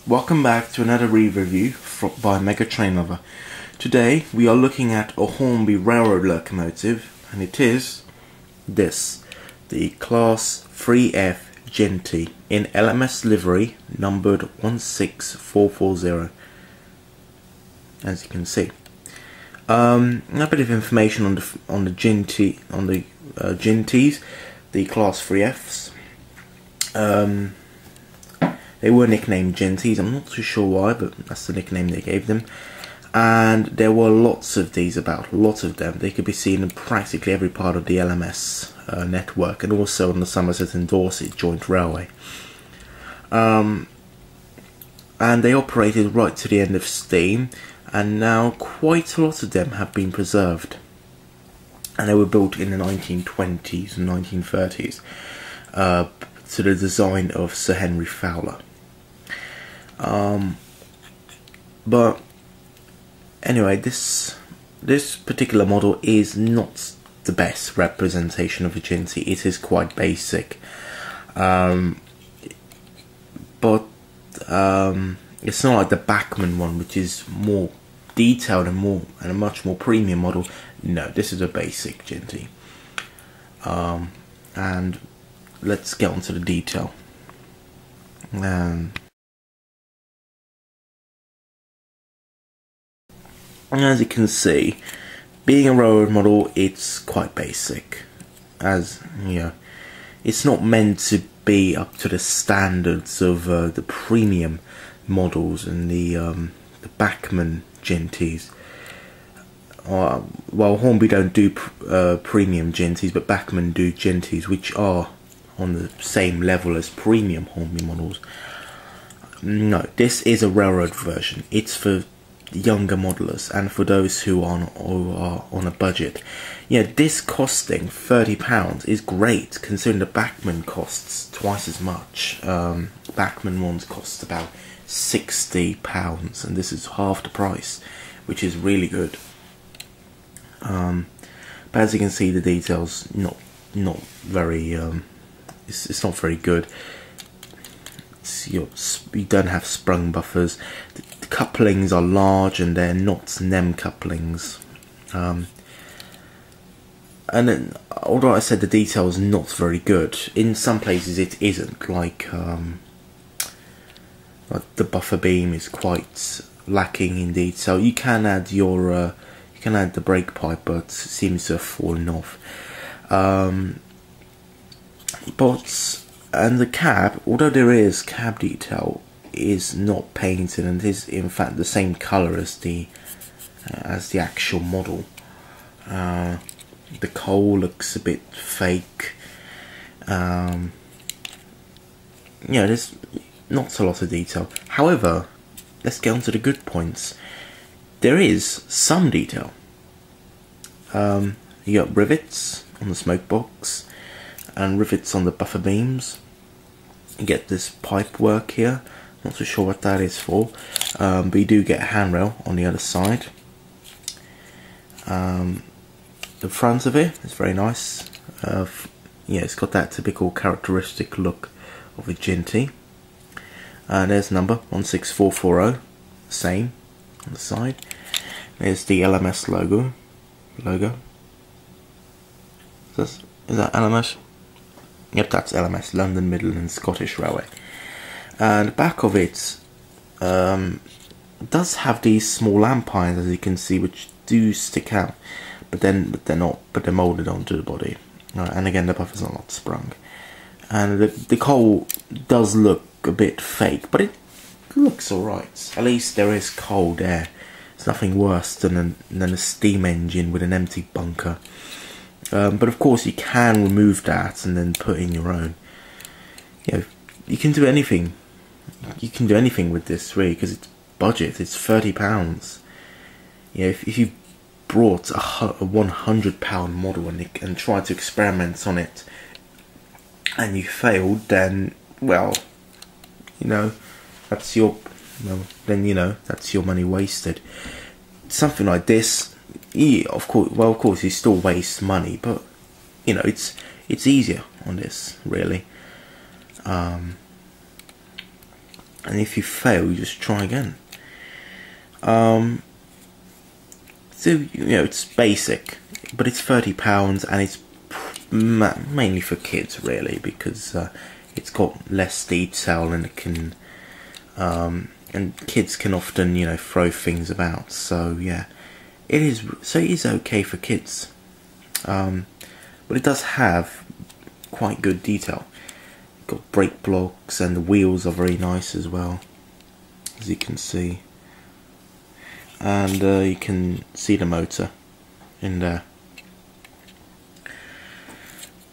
Welcome back to another review by Mega Train Lover. Today we are looking at a Hornby railroad locomotive, and it is this, the Class 3F Jinty in LMS livery numbered 16440. As you can see, a bit of information on the Jinty, Jinties, the Class 3Fs. They were nicknamed Jinties. I'm not too sure why, but that's the nickname they gave them. And there were lots of these about, lots of them. They could be seen in practically every part of the LMS network, and also on the Somerset and Dorset joint railway. And they operated right to the end of steam, and now quite a lot of them have been preserved. And they were built in the 1920s and 1930s to the design of Sir Henry Fowler. But anyway, this particular model is not the best representation of a Jinty. It is quite basic, but it's not like the Bachmann one, which is more detailed and a much more premium model. No, this is a basic Jinty. And let's get on to the detail. As you can see, being a railroad model, it's quite basic. As you know, it's not meant to be up to the standards of the premium models and the Bachmann Jinties. Well, Hornby don't do premium Jinties, but Bachmann do Jinties, which are on the same level as premium Hornby models. No, this is a railroad version. It's for younger modelers and for those who are on a budget. Yeah, this costing £30 is great, considering the Bachmann costs twice as much. Bachmann ones cost about £60, and this is half the price, which is really good. But as you can see, the details not very it's not very good. You don't have sprung buffers. The couplings are large and they're not NEM couplings. And then, although I said the detail is not very good, in some places it isn't. Like the buffer beam is quite lacking in detail. You can add your the brake pipe, but it seems to have fallen off. And the cab, although there is cab detail, is not painted and is in fact the same colour as the actual model. The coal looks a bit fake. Yeah, there's not a lot of detail. However, let's get on to the good points. There is some detail. You got rivets on the smoke box and rivets on the buffer beams. You get this pipe work here. Not too sure what that is for, but you do get a handrail on the other side. The front of it is very nice. Yeah, it's got that typical characteristic look of a Jinty. There's number 16440, same on the side. There's the LMS logo. Is that LMS? Yep, that's LMS, London Midland and Scottish Railway. And the back of it does have these small lamp irons, as you can see, which do stick out, but they're molded onto the body. And again, the buffers are not sprung. And the coal does look a bit fake, but it looks alright. At least there is coal there. It's nothing worse than a steam engine with an empty bunker. But of course you can remove that and then put in your own. You know, you can do anything. You can do anything with this, really, because it's budget. It's £30. You know, if you brought a £100 model and tried to experiment on it, and you failed, then, well, you know, that's your money wasted. Something like this. Yeah, of course, you still waste money, but you know, it's easier on this, really. and if you fail, you just try again. So, you know, it's basic, but it's £30 and it's mainly for kids, really, because it's got less detail and it can, and kids can often, you know, throw things about. So yeah, it is okay for kids, but it does have quite good detail. Got brake blocks, and the wheels are very nice as well, as you can see. And you can see the motor in there.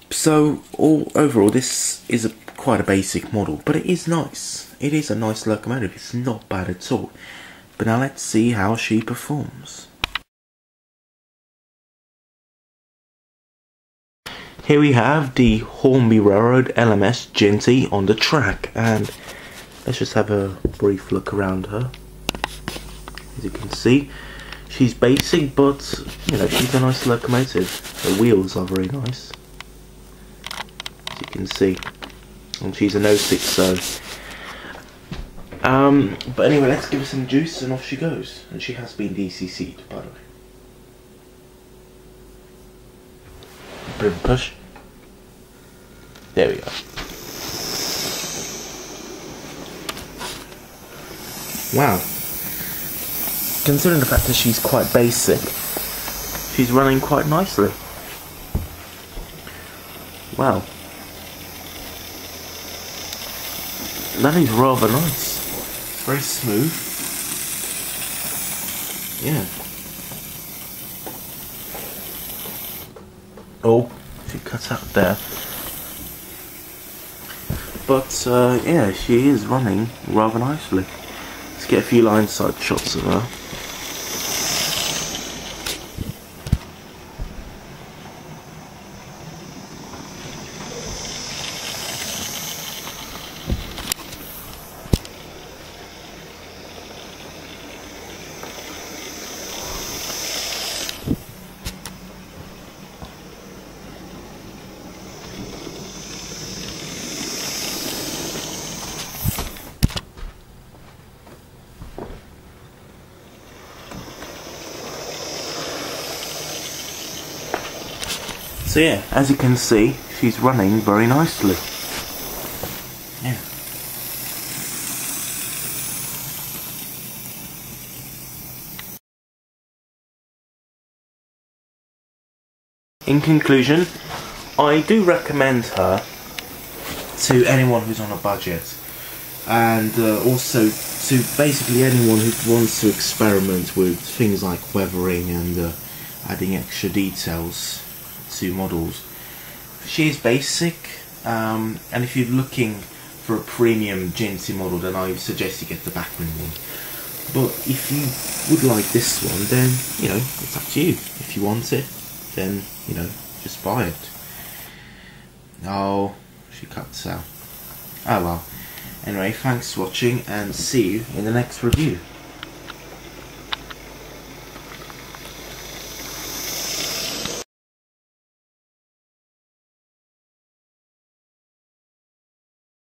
So overall, this is quite a basic model, but it is nice. It is a nice locomotive. It's not bad at all. But now let's see how she performs. Here we have the Hornby Railroad LMS Jinty on the track, and let's just have a brief look around her. As you can see, she's basic, but you know, she's a nice locomotive. The wheels are very nice, as you can see, and she's an 06, so but anyway, let's give her some juice and off she goes. And she has been DCC'd, by the way. Bit of a push. There we go. Wow. Considering the fact that she's quite basic, she's running quite nicely. Wow. That is rather nice. Very smooth. Yeah. Oh, she cut out there. But yeah, she is running rather nicely. Let's get a few line side shots of her. So yeah, as you can see, she's running very nicely. Yeah. In conclusion, I do recommend her to anyone who's on a budget, and also to basically anyone who wants to experiment with things like weathering and adding extra details to models. She is basic, and if you're looking for a premium Jinty model, then I suggest you get the backroom one. But if you would like this one, then you know, it's up to you. If you want it, then you know, just buy it. Oh, she cuts out. Oh well. Anyway, thanks for watching, and see you in the next review.